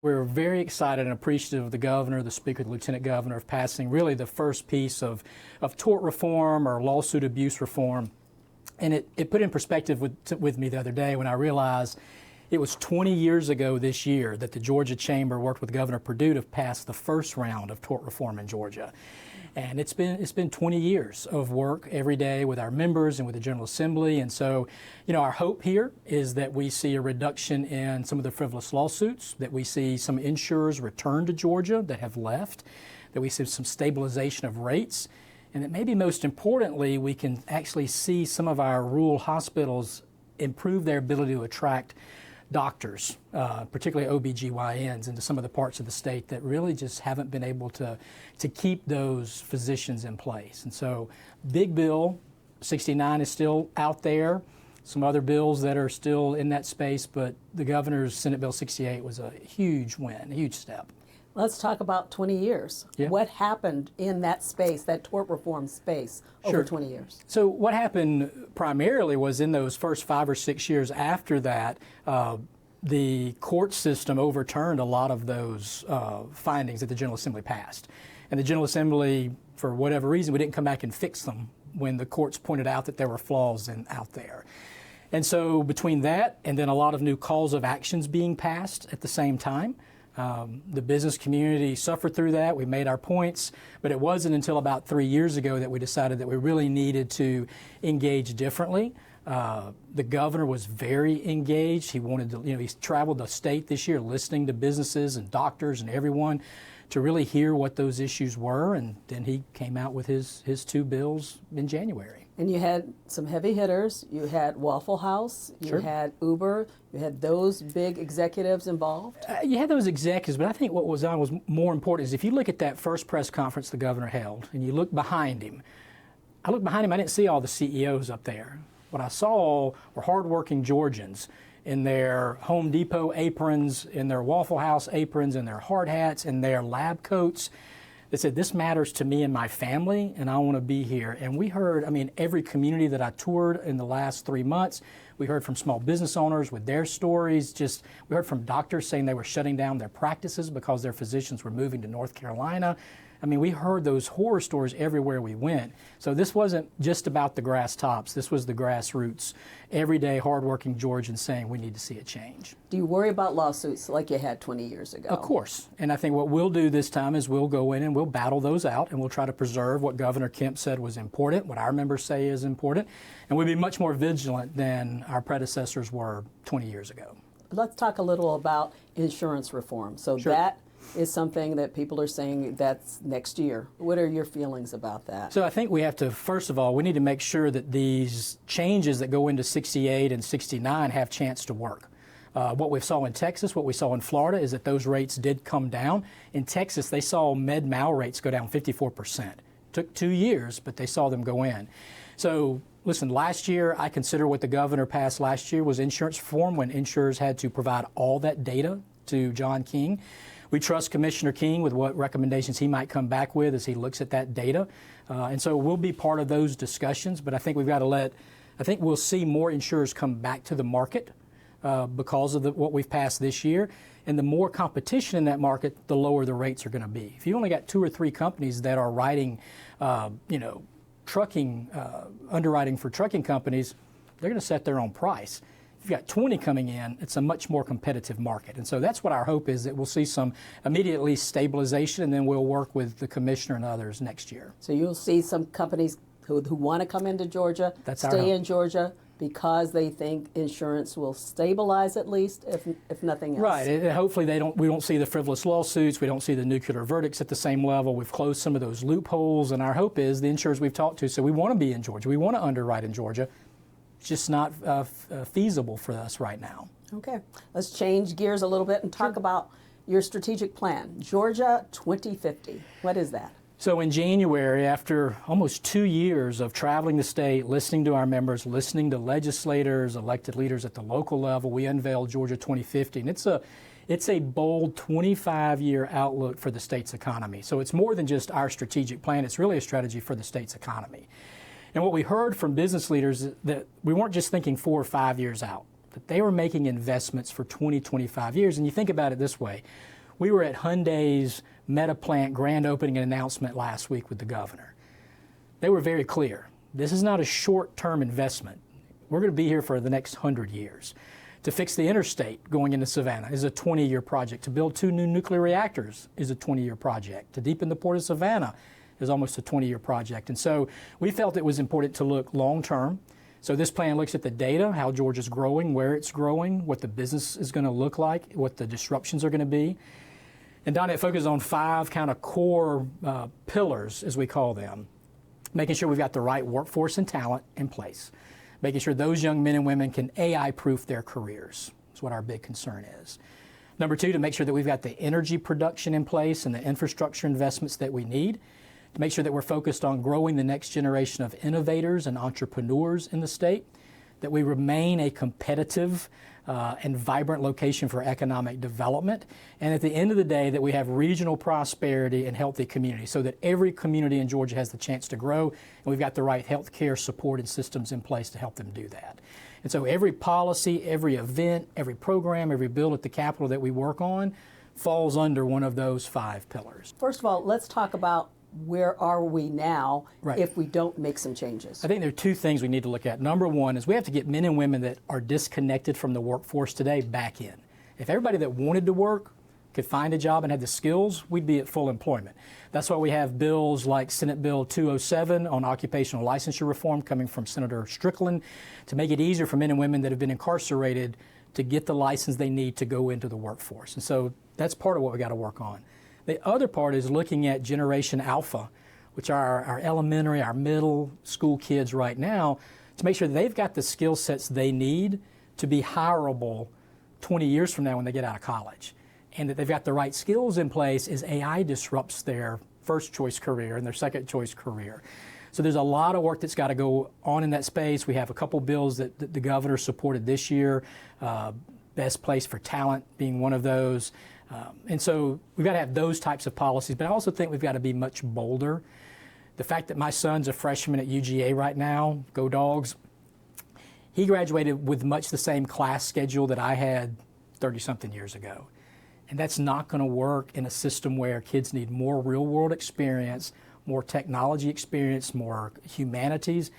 We're very excited and appreciative of the governor, the speaker, the lieutenant governor, of passing really the first piece of tort reform or lawsuit abuse reform. And it put in perspective with me the other day when I realized it was 20 years ago this year that the Georgia Chamber worked with Governor Perdue to pass the first round of tort reform in Georgia. And it's been 20 years of work every day with our members and with the General Assembly. And so, our hope here is that we see a reduction in some of the frivolous lawsuits, that we see some insurers return to Georgia that have left, that we see some stabilization of rates, and that maybe most importantly, we can actually see some of our rural hospitals improve their ability to attract doctors, particularly OBGYNs, into some of the parts of the state that really just haven't been able to keep those physicians in place. And so, big bill, 69 is still out there. Some other bills that are still in that space, but the governor's Senate Bill 68 was a huge win, a huge step. Let's talk about 20 years. Yeah. What happened in that space, that tort reform space, over 20 years? So what happened primarily was in those first 5 or 6 years after that, the court system overturned a lot of those findings that the General Assembly passed. And the General Assembly, for whatever reason, we didn't come back and fix them when the courts pointed out that there were flaws out there. And so between that and then a lot of new calls of actions being passed at the same time, the business community suffered through that. We made our points, but it wasn't until about 3 years ago that we decided that we really needed to engage differently. The governor was very engaged. He wanted to, he traveled the state this year listening to businesses and doctors and everyone to really hear what those issues were, and then he came out with his two bills in January. And you had some heavy hitters. You had Waffle House, you had Uber, you had those big executives involved? You had those executives, but I think what was more important is if you look at that first press conference the governor held and you look behind him, I didn't see all the CEOs up there. What I saw were hardworking Georgians in their Home Depot aprons, in their Waffle House aprons, in their hard hats, in their lab coats. They said, this matters to me and my family, and I want to be here. And we heard, every community that I toured in the last 3 months, we heard from small business owners with their stories. We heard from doctors saying they were shutting down their practices because their physicians were moving to North Carolina. We heard those horror stories everywhere we went. So this wasn't just about the grass tops. This was the grassroots, everyday, hardworking Georgians saying we need to see a change. Do you worry about lawsuits like you had 20 years ago? Of course. And I think what we'll do this time is we'll go in and we'll battle those out, and we'll try to preserve what Governor Kemp said was important, what our members say is important, and we'll be much more vigilant than our predecessors were 20 years ago. Let's talk a little about insurance reform. So that is something that people are saying that's next year. What are your feelings about that? So I think we have to, first of all, we need to make sure that these changes that go into 68 and 69 have chance to work. What we saw in Texas, what we saw in Florida is that those rates did come down. In Texas, they saw med-mal rates go down 54%. Took 2 years, but they saw them go in. So listen, last year, I consider what the governor passed last year was insurance reform when insurers had to provide all that data to John King. We trust Commissioner King with what recommendations he might come back with as he looks at that data. And so we'll be part of those discussions, but I think we've got to I think we'll see more insurers come back to the market because of what we've passed this year. And the more competition in that market, the lower the rates are going to be. If you only got 2 or 3 companies that are writing, trucking, underwriting for trucking companies, they're going to set their own price. If you've got 20 coming in, it's a much more competitive market. And so that's what our hope is, that we'll see some immediately stabilization, and then we'll work with the commissioner and others next year. So you'll see some companies who want to come into Georgia, stay in Georgia, because they think insurance will stabilize at least, if nothing else. Right. And hopefully we don't see the frivolous lawsuits. We don't see the nuclear verdicts at the same level. We've closed some of those loopholes. And our hope is the insurers we've talked to say we want to be in Georgia. We want to underwrite in Georgia. It's just not feasible for us right now. Okay. Let's change gears a little bit and talk about your strategic plan, Georgia 2050. What is that? So in January, after almost 2 years of traveling the state, listening to our members, listening to legislators, elected leaders at the local level, we unveiled Georgia 2050. And it's a bold 25-year outlook for the state's economy. So it's more than just our strategic plan. It's really a strategy for the state's economy. And what we heard from business leaders is that we weren't just thinking 4 or 5 years out. that they were making investments for 20, 25 years. And you think about it this way. We were at Hyundai's Meta plant grand opening and announcement last week with the governor. They were very clear. This is not a short-term investment. We're going to be here for the next 100 years. To fix the interstate going into Savannah is a 20-year project. To build 2 new nuclear reactors is a 20-year project. To deepen the port of Savannah is almost a 20-year project. And so we felt it was important to look long-term. So this plan looks at the data, how Georgia's growing, where it's growing, what the business is going to look like, what the disruptions are going to be. And Donna, it focuses on 5 kind of core pillars, as we call them. Making sure we've got the right workforce and talent in place. Making sure those young men and women can AI-proof their careers. That's what our big concern is. Number 2, to make sure that we've got the energy production in place and the infrastructure investments that we need. To make sure that we're focused on growing the next generation of innovators and entrepreneurs in the state. That we remain a competitive and vibrant location for economic development. And at the end of the day, that we have regional prosperity and healthy communities so that every community in Georgia has the chance to grow, and we've got the right health care support and systems in place to help them do that. And so every policy, every event, every program, every bill at the Capitol that we work on falls under one of those 5 pillars. First of all, let's talk about where are we now if we don't make some changes? I think there are 2 things we need to look at. Number 1 is we have to get men and women that are disconnected from the workforce today back in. If everybody that wanted to work could find a job and had the skills, we'd be at full employment. That's why we have bills like Senate Bill 207 on occupational licensure reform coming from Senator Strickland to make it easier for men and women that have been incarcerated to get the license they need to go into the workforce. And so that's part of what we got to work on. The other part is looking at Generation Alpha, which are our elementary, our middle school kids right now, to make sure that they've got the skill sets they need to be hireable 20 years from now when they get out of college. And that they've got the right skills in place as AI disrupts their first choice career and their second choice career. So there's a lot of work that's got to go on in that space. We have a couple bills that the governor supported this year, Best Place for Talent being one of those. And so we've got to have those types of policies, but I also think we've got to be much bolder. The fact that my son's a freshman at UGA right now, go Dogs, he graduated with much the same class schedule that I had 30-something years ago. And that's not going to work in a system where kids need more real-world experience, more technology experience, more humanities.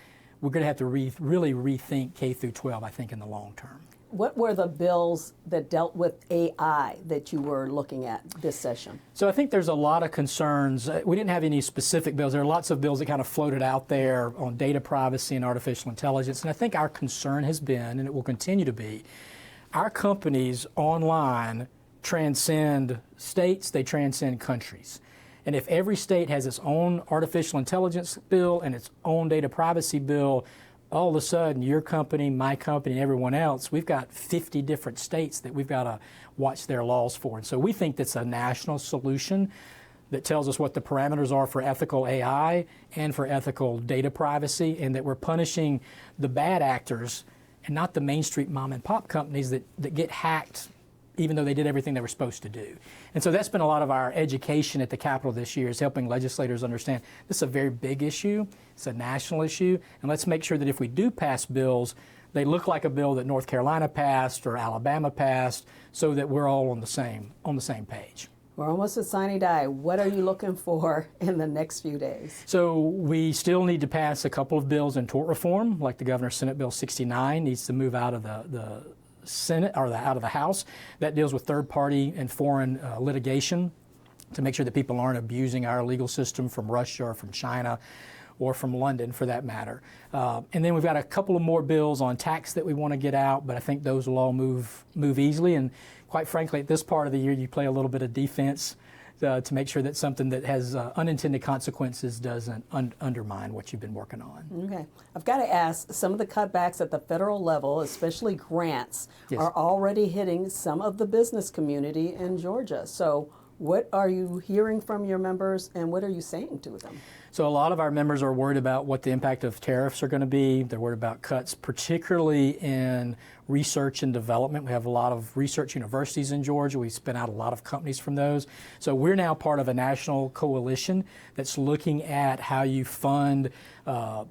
We're going to have to really rethink K through 12, I think, in the long term. What were the bills that dealt with AI that you were looking at this session? So I think there's a lot of concerns. We didn't have any specific bills. There are lots of bills that kind of floated out there on data privacy and artificial intelligence. And I think our concern has been, and it will continue to be, our companies online transcend states, they transcend countries. And if every state has its own artificial intelligence bill and its own data privacy bill, all of a sudden, your company, my company, and everyone else, we've got 50 different states that we've got to watch their laws for. And so we think that's a national solution that tells us what the parameters are for ethical AI and for ethical data privacy, and that we're punishing the bad actors and not the Main Street mom and pop companies that get hacked even though they did everything they were supposed to do. And so that's been a lot of our education at the Capitol this year, is helping legislators understand this is a very big issue, it's a national issue, and let's make sure that if we do pass bills, they look like a bill that North Carolina passed or Alabama passed, so that we're all on the same page. We're almost at sine die. What are you looking for in the next few days? So we still need to pass a couple of bills in tort reform, like the governor's Senate Bill 69 needs to move out of the Senate or out of the House. That deals with third-party and foreign litigation to make sure that people aren't abusing our legal system from Russia or from China or from London, for that matter. And then we've got a couple of more bills on tax that we want to get out, but I think those will all move easily. And quite frankly, at this part of the year, you play a little bit of defense to make sure that something that has unintended consequences doesn't undermine what you've been working on. Okay. I've got to ask, some of the cutbacks at the federal level, especially grants, Yes. are already hitting some of the business community in Georgia. So what are you hearing from your members, and what are you saying to them? So a lot of our members are worried about what the impact of tariffs are going to be. They're worried about cuts, particularly in research and development. We have a lot of research universities in Georgia. We spin out a lot of companies from those. So we're now part of a national coalition that's looking at how you fund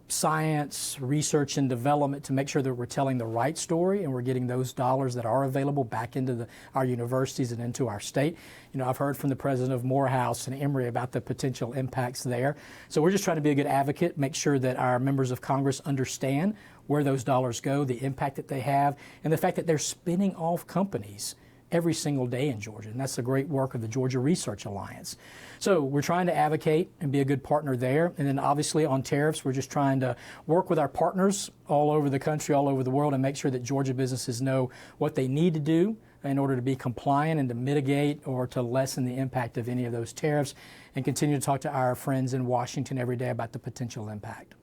science, research, and development to make sure that we're telling the right story and we're getting those dollars that are available back into our universities and into our state. You know, I've heard from the president of Morehouse and Emory about the potential impacts there. So we're just trying to be a good advocate, make sure that our members of Congress understand where those dollars go, the impact that they have, and the fact that they're spinning off companies every single day in Georgia. And that's the great work of the Georgia Research Alliance. So we're trying to advocate and be a good partner there. And then obviously on tariffs, we're just trying to work with our partners all over the country, all over the world, and make sure that Georgia businesses know what they need to do in order to be compliant and to mitigate or to lessen the impact of any of those tariffs, and continue to talk to our friends in Washington every day about the potential impact.